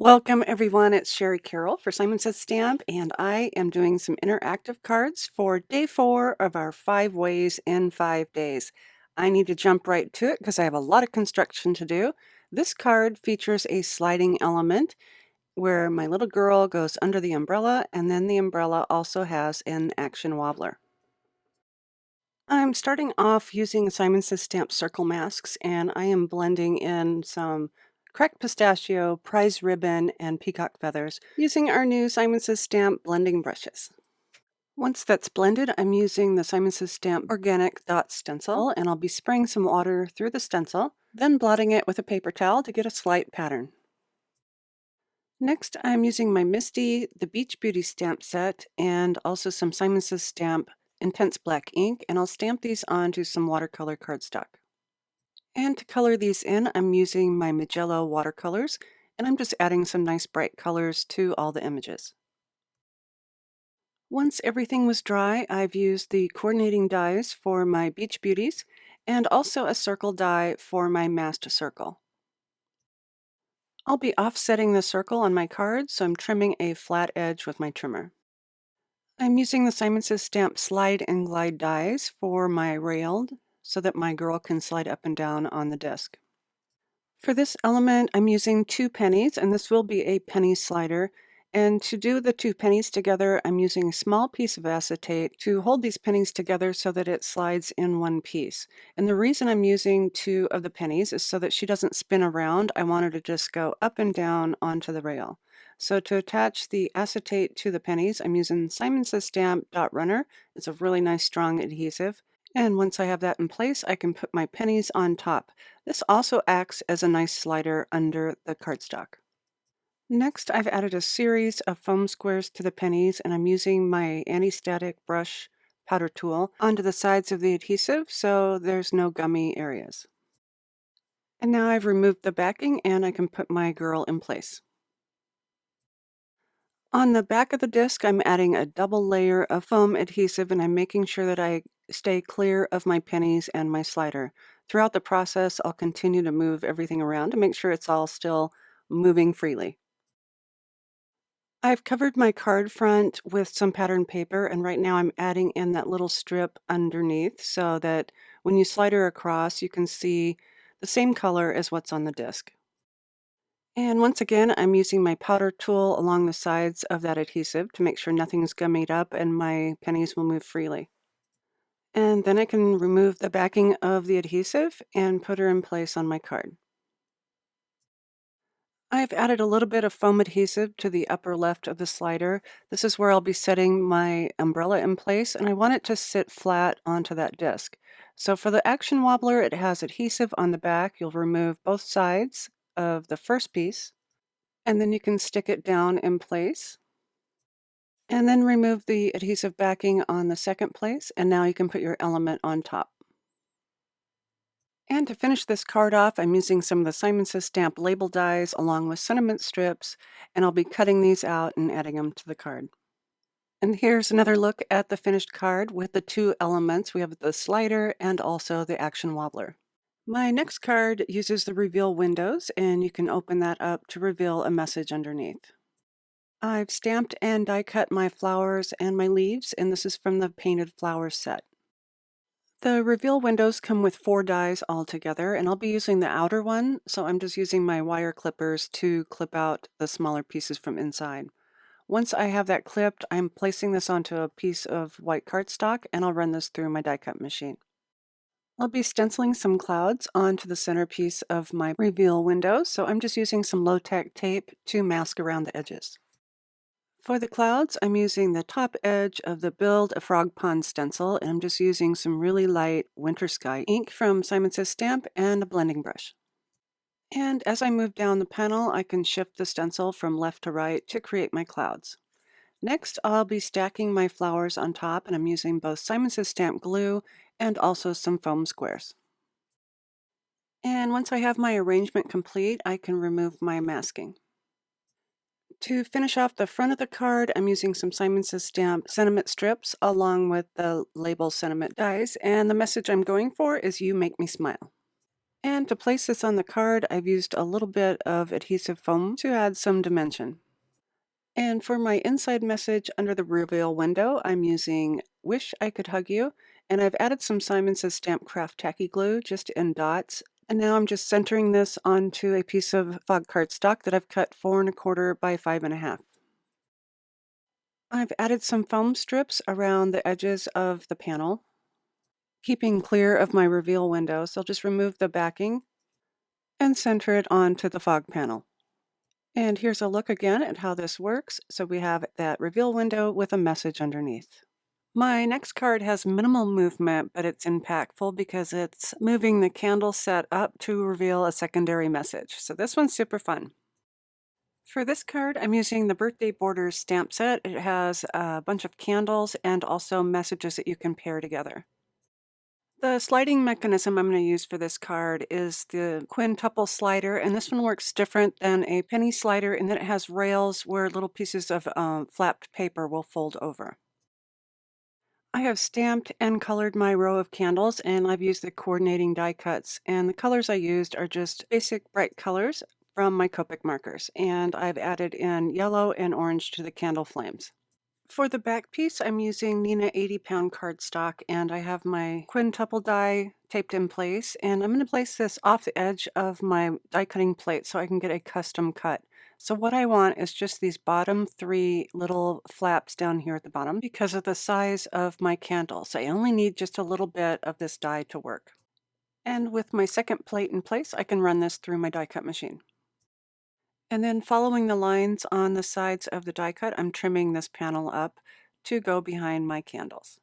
Welcome everyone, it's Shari Carroll for Simon Says Stamp, and I am doing some interactive cards for day 4 of our 5 ways in 5 days. I need to jump right to it because I have a lot of construction to do. This card features a sliding element where my little girl goes under the umbrella, and then the umbrella also has an action wobbler. I'm starting off using Simon Says Stamp circle masks, and I am blending in some cracked pistachio, prize ribbon, and peacock feathers using our new Simon Says Stamp blending brushes. Once that's blended, I'm using the Simon Says Stamp organic dot stencil, and I'll be spraying some water through the stencil, then blotting it with a paper towel to get a slight pattern. Next, I'm using my Misty, the Beach Beauty stamp set, and also some Simon Says Stamp Intense Black ink, and I'll stamp these onto some watercolor cardstock. And to color these in, I'm using my Magella watercolors, and I'm just adding some nice bright colors to all the images. Once everything was dry, I've used the coordinating dies for my Beach Beauties, and also a circle die for my masked circle. I'll be offsetting the circle on my card, so I'm trimming a flat edge with my trimmer. I'm using the Simon Says Stamp Slide and Glide dies for my railed so that my girl can slide up and down on the disc. For this element, I'm using 2 pennies, and this will be a penny slider. And to do the 2 pennies together, I'm using a small piece of acetate to hold these pennies together so that it slides in one piece. And the reason I'm using 2 of the pennies is so that she doesn't spin around. I want her to just go up and down onto the rail. So to attach the acetate to the pennies, I'm using Simon Says Stamp Dot Runner. It's a really nice strong adhesive. And once I have that in place, I can put my pennies on top. This also acts as a nice slider under the cardstock. Next, I've added a series of foam squares to the pennies, and I'm using my anti-static brush powder tool onto the sides of the adhesive so there's no gummy areas. And now I've removed the backing and I can put my girl in place. On the back of the disc, I'm adding a double layer of foam adhesive, and I'm making sure that I stay clear of my pennies and my slider. Throughout the process, I'll continue to move everything around to make sure it's all still moving freely. I've covered my card front with some pattern paper, and right now I'm adding in that little strip underneath so that when you slide her across, you can see the same color as what's on the disc. And once again, I'm using my powder tool along the sides of that adhesive to make sure nothing's gummied up and my pennies will move freely. And then I can remove the backing of the adhesive and put her in place on my card. I've added a little bit of foam adhesive to the upper left of the slider. This is where I'll be setting my umbrella in place, and I want it to sit flat onto that disc. So for the action wobbler, it has adhesive on the back. You'll remove both sides of the first piece, and then you can stick it down in place. And then remove the adhesive backing on the second place, and now you can put your element on top. And to finish this card off, I'm using some of the Simon Says Stamp label dies along with sentiment strips, and I'll be cutting these out and adding them to the card. And here's another look at the finished card with the 2 elements. We have the slider and also the action wobbler. My next card uses the reveal windows, and you can open that up to reveal a message underneath. I've stamped and die cut my flowers and my leaves, and this is from the painted flowers set. The reveal windows come with 4 dies altogether, and I'll be using the outer one, so I'm just using my wire clippers to clip out the smaller pieces from inside. Once I have that clipped, I'm placing this onto a piece of white cardstock, and I'll run this through my die cut machine. I'll be stenciling some clouds onto the centerpiece of my reveal window, so I'm just using some low-tack tape to mask around the edges. For the clouds, I'm using the top edge of the Build a Frog Pond stencil, and I'm just using some really light winter sky ink from Simon Says Stamp and a blending brush. And as I move down the panel, I can shift the stencil from left to right to create my clouds. Next, I'll be stacking my flowers on top, and I'm using both Simon Says Stamp glue and also some foam squares. And once I have my arrangement complete, I can remove my masking. To finish off the front of the card, I'm using some Simon Says Stamp sentiment strips along with the label sentiment dies, and the message I'm going for is "You Make Me Smile." And to place this on the card, I've used a little bit of adhesive foam to add some dimension. And for my inside message under the reveal window, I'm using Wish I Could Hug You, and I've added some Simon Says Stamp Craft tacky glue just in dots. And now I'm just centering this onto a piece of fog cardstock that I've cut 4¼ by 5½. I've added some foam strips around the edges of the panel, keeping clear of my reveal window. So I'll just remove the backing and center it onto the fog panel. And here's a look again at how this works. So we have that reveal window with a message underneath. My next card has minimal movement, but it's impactful because it's moving the candle set up to reveal a secondary message. So this one's super fun. For this card, I'm using the Birthday Borders stamp set. It has a bunch of candles and also messages that you can pair together. The sliding mechanism I'm going to use for this card is the Quintuple slider, and this one works different than a penny slider in that it has rails where little pieces of flapped paper will fold over. I have stamped and colored my row of candles, and I've used the coordinating die cuts, and the colors I used are just basic bright colors from my Copic markers, and I've added in yellow and orange to the candle flames. For the back piece, I'm using Nina 80-pound cardstock, and I have my quintuple die taped in place, and I'm going to place this off the edge of my die cutting plate so I can get a custom cut. So what I want is just these bottom 3 little flaps down here at the bottom because of the size of my candles. I only need just a little bit of this die to work. And with my second plate in place, I can run this through my die cut machine. And then following the lines on the sides of the die cut, I'm trimming this panel up to go behind my candles.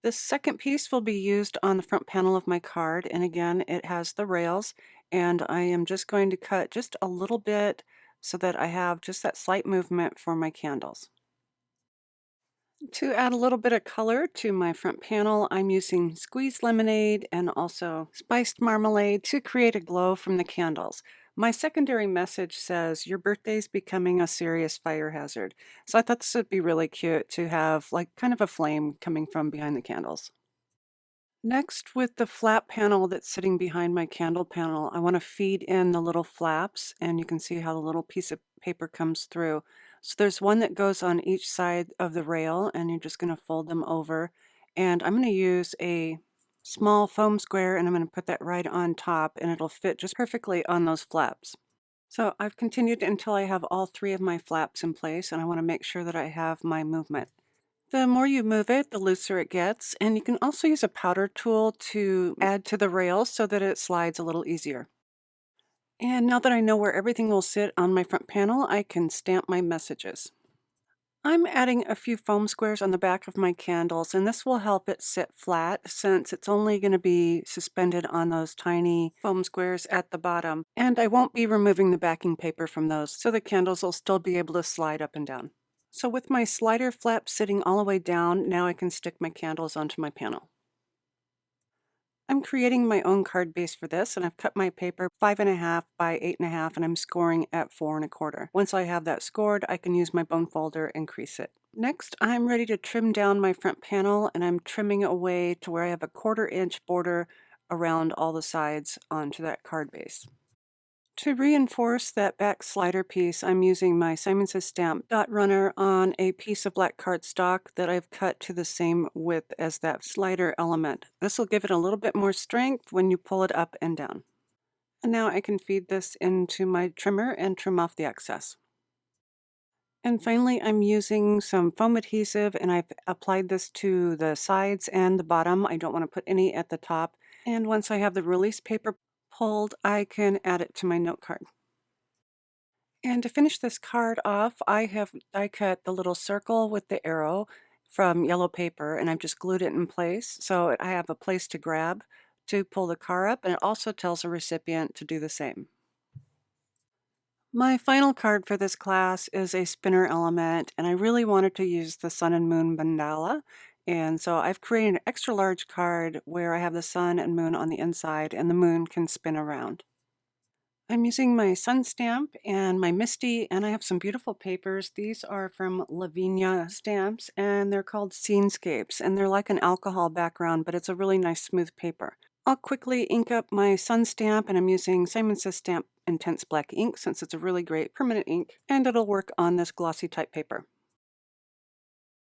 This second piece will be used on the front panel of my card, and again, it has the rails, and I am just going to cut just a little bit so that I have just that slight movement for my candles. To add a little bit of color to my front panel, I'm using squeezed lemonade and also spiced marmalade to create a glow from the candles. My secondary message says, "Your birthday's becoming a serious fire hazard." So I thought this would be really cute to have like kind of a flame coming from behind the candles. Next, with the flap panel that's sitting behind my candle panel, I want to feed in the little flaps, and you can see how the little piece of paper comes through. So there's one that goes on each side of the rail, and you're just going to fold them over. And I'm going to use a small foam square, and I'm going to put that right on top, and it'll fit just perfectly on those flaps. So I've continued until I have all 3 of my flaps in place, and I want to make sure that I have my movement. The more you move it, the looser it gets, and you can also use a powder tool to add to the rails so that it slides a little easier. And now that I know where everything will sit on my front panel, I can stamp my messages. I'm adding a few foam squares on the back of my candles, and this will help it sit flat since it's only going to be suspended on those tiny foam squares at the bottom. And I won't be removing the backing paper from those, so the candles will still be able to slide up and down. So with my slider flap sitting all the way down, now I can stick my candles onto my panel. I'm creating my own card base for this, and I've cut my paper 5½ by 8½, and I'm scoring at 4¼ Once I have that scored, I can use my bone folder and crease it. Next, I'm ready to trim down my front panel, and I'm trimming away to where I have a 1/4" border around all the sides onto that card base. To reinforce that back slider piece, I'm using my Simon Says Stamp dot runner on a piece of black cardstock that I've cut to the same width as that slider element. This will give it a little bit more strength when you pull it up and down. And now I can feed this into my trimmer and trim off the excess. And finally, I'm using some foam adhesive, and I've applied this to the sides and the bottom. I don't want to put any at the top. And once I have the release paper pulled, I can add it to my note card. And to finish this card off, I have die cut the little circle with the arrow from yellow paper, and I've just glued it in place so I have a place to grab to pull the card up, and it also tells the recipient to do the same. My final card for this class is a spinner element, and I really wanted to use the sun and moon mandala. And so I've created an extra large card where I have the sun and moon on the inside, and the moon can spin around. I'm using my sun stamp and my Misty, and I have some beautiful papers. These are from Lavinia Stamps, and they're called Scenescapes, and they're like an alcohol background, but it's a really nice smooth paper. I'll quickly ink up my sun stamp, and I'm using Simon Says Stamp Intense Black ink since it's a really great permanent ink, and it'll work on this glossy type paper.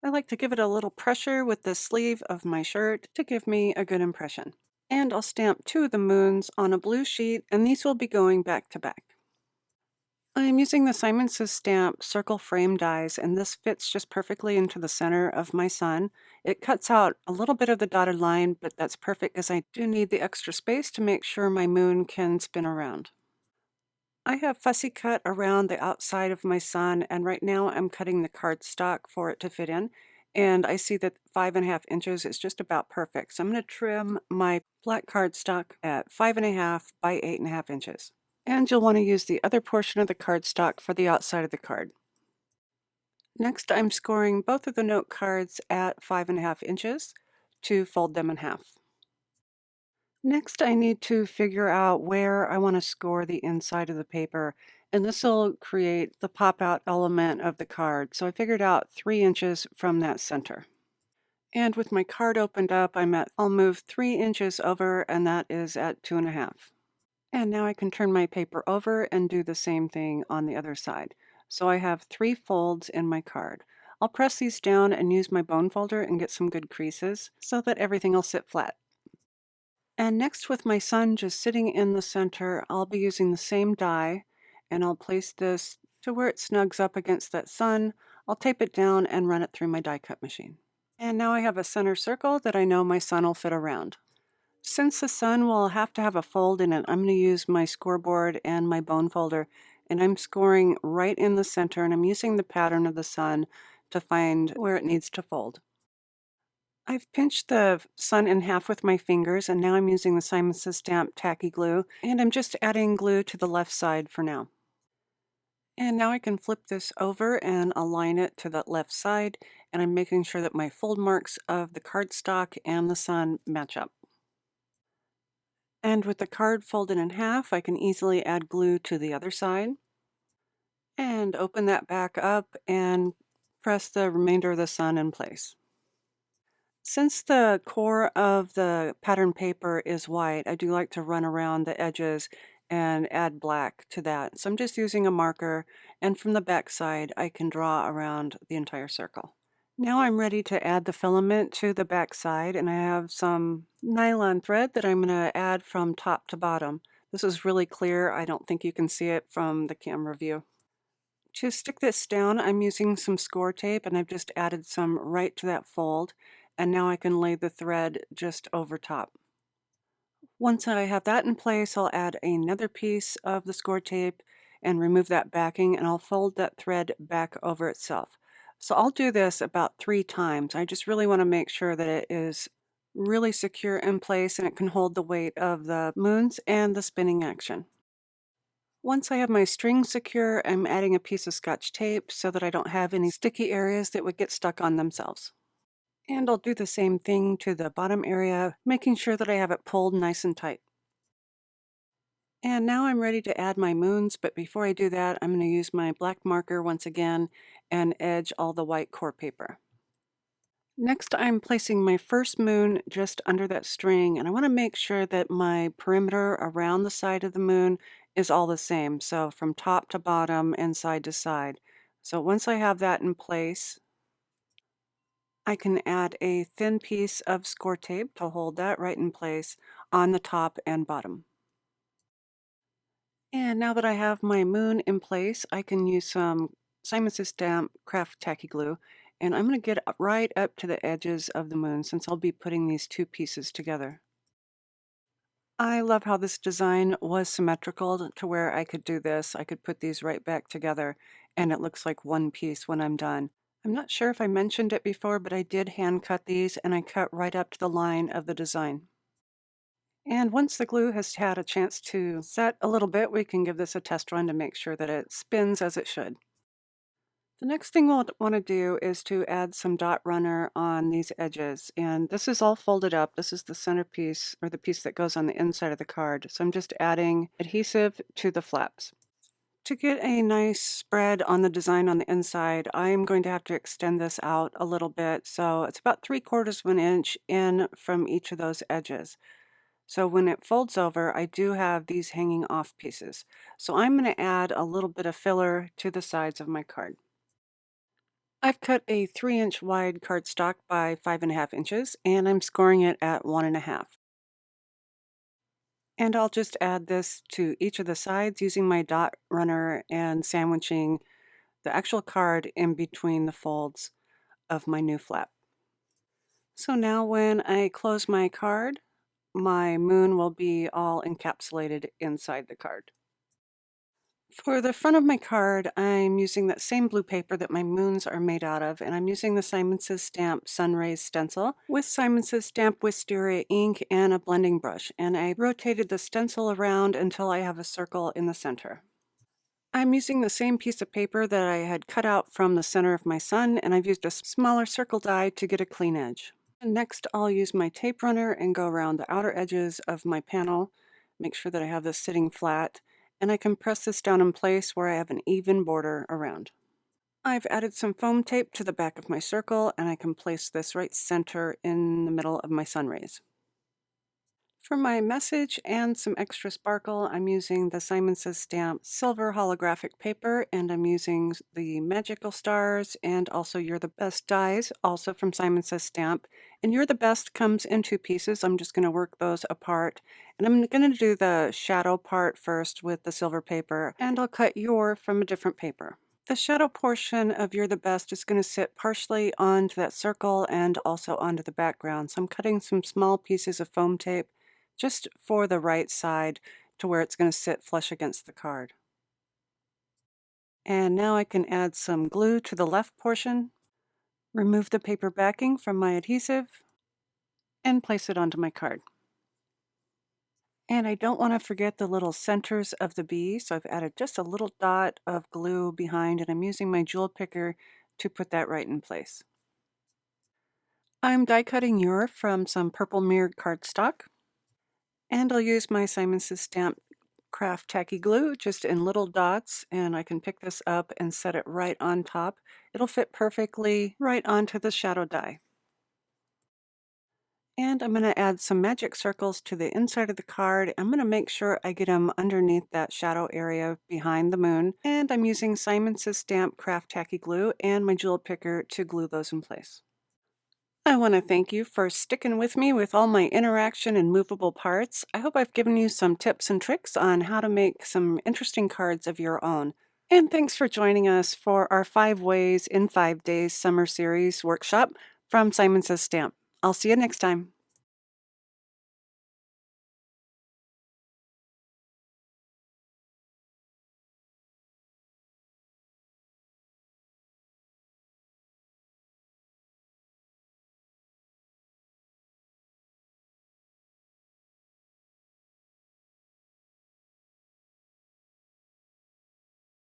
I like to give it a little pressure with the sleeve of my shirt to give me a good impression. And I'll stamp 2 of the moons on a blue sheet, and these will be going back to back. I'm using the Simon Says Stamp circle frame dies, and this fits just perfectly into the center of my sun. It cuts out a little bit of the dotted line, but that's perfect because I do need the extra space to make sure my moon can spin around. I have fussy cut around the outside of my sun, and right now I'm cutting the cardstock for it to fit in. And I see that 5.5 inches is just about perfect. So I'm going to trim my black cardstock at 5.5 by 8.5 inches. And you'll want to use the other portion of the cardstock for the outside of the card. Next, I'm scoring both of the note cards at 5.5 inches to fold them in half. Next, I need to figure out where I want to score the inside of the paper, and this will create the pop-out element of the card. So I figured out 3 inches from that center. And with my card opened up, I'll move 3 inches over, and that is at 2.5. And now I can turn my paper over and do the same thing on the other side. So I have 3 folds in my card. I'll press these down and use my bone folder and get some good creases so that everything will sit flat. And next, with my sun just sitting in the center, I'll be using the same die, and I'll place this to where it snugs up against that sun. I'll tape it down and run it through my die cut machine. And now I have a center circle that I know my sun will fit around. Since the sun will have to have a fold in it, I'm going to use my scoreboard and my bone folder, and I'm scoring right in the center, and I'm using the pattern of the sun to find where it needs to fold. I've pinched the sun in half with my fingers, and now I'm using the Simon Says Stamp tacky glue, and I'm just adding glue to the left side for now. And now I can flip this over and align it to the left side, and I'm making sure that my fold marks of the cardstock and the sun match up. And with the card folded in half, I can easily add glue to the other side, and open that back up and press the remainder of the sun in place. Since the core of the pattern paper is white, I do like to run around the edges and add black to that. So I'm just using a marker, and from the back side, I can draw around the entire circle. Now I'm ready to add the filament to the back side, and I have some nylon thread that I'm going to add from top to bottom. This is really clear. I don't think you can see it from the camera view. To stick this down, I'm using some score tape, and I've just added some right to that fold, and now I can lay the thread just over top. Once I have that in place, I'll add another piece of the score tape and remove that backing, and I'll fold that thread back over itself. So I'll do this about 3 times. I just really want to make sure that it is really secure in place and it can hold the weight of the moons and the spinning action. Once I have my string secure, I'm adding a piece of Scotch tape so that I don't have any sticky areas that would get stuck on themselves. And I'll do the same thing to the bottom area, making sure that I have it pulled nice and tight. And now I'm ready to add my moons, but before I do that, I'm going to use my black marker once again and edge all the white core paper. Next, I'm placing my first moon just under that string, and I want to make sure that my perimeter around the side of the moon is all the same, so from top to bottom and side to side. So once I have that in place, I can add a thin piece of score tape to hold that right in place on the top and bottom. And now that I have my moon in place, I can use some Simon Says Stamp Craft Tacky Glue, and I'm going to get right up to the edges of the moon since I'll be putting these 2 pieces together. I love how this design was symmetrical to where I could do this. I could put these right back together, and it looks like one piece when I'm done. I'm not sure if I mentioned it before, but I did hand cut these, and I cut right up to the line of the design. And once the glue has had a chance to set a little bit, we can give this a test run to make sure that it spins as it should. The next thing we'll want to do is to add some dot runner on these edges. And this is all folded up. This is the centerpiece, or the piece that goes on the inside of the card. So I'm just adding adhesive to the flaps. To get a nice spread on the design on the inside, I'm going to have to extend this out a little bit. So it's about 3/4 of an inch in from each of those edges. So when it folds over, I do have these hanging off pieces. So I'm going to add a little bit of filler to the sides of my card. I've cut a 3-inch wide cardstock by 5.5 inches, and I'm scoring it at 1.5. And I'll just add this to each of the sides using my dot runner and sandwiching the actual card in between the folds of my new flap. So now when I close my card, my moon will be all encapsulated inside the card. For the front of my card, I'm using that same blue paper that my moons are made out of, and I'm using the Simon Says Stamp Sunrays stencil with Simon Says Stamp Wisteria ink and a blending brush, and I rotated the stencil around until I have a circle in the center. I'm using the same piece of paper that I had cut out from the center of my sun, and I've used a smaller circle die to get a clean edge. And next, I'll use my tape runner and go around the outer edges of my panel, make sure that I have this sitting flat, and I can press this down in place where I have an even border around. I've added some foam tape to the back of my circle, and I can place this right center in the middle of my sun rays. For my message and some extra sparkle, I'm using the Simon Says Stamp silver holographic paper, and I'm using the magical stars and also You're the Best dies, also from Simon Says Stamp. And You're the Best comes in 2 pieces. I'm just going to work those apart. And I'm going to do the shadow part first with the silver paper, and I'll cut Your from a different paper. The shadow portion of You're the Best is going to sit partially onto that circle and also onto the background. So I'm cutting some small pieces of foam tape just for the right side to where it's going to sit flush against the card. And now I can add some glue to the left portion, remove the paper backing from my adhesive, and place it onto my card. And I don't want to forget the little centers of the bee, so I've added just a little dot of glue behind, and I'm using my jewel picker to put that right in place. I'm die cutting Your from some purple mirrored cardstock, and I'll use my Simon Says Stamp Craft Tacky Glue just in little dots, and I can pick this up and set it right on top. It'll fit perfectly right onto the shadow die. And I'm going to add some magic circles to the inside of the card. I'm going to make sure I get them underneath that shadow area behind the moon. And I'm using Simon Says Stamp Craft Tacky Glue and my jewel picker to glue those in place. I want to thank you for sticking with me with all my interaction and movable parts. I hope I've given you some tips and tricks on how to make some interesting cards of your own. And thanks for joining us for our 5 Ways in 5 Days Summer Series workshop from Simon Says Stamp. I'll see you next time.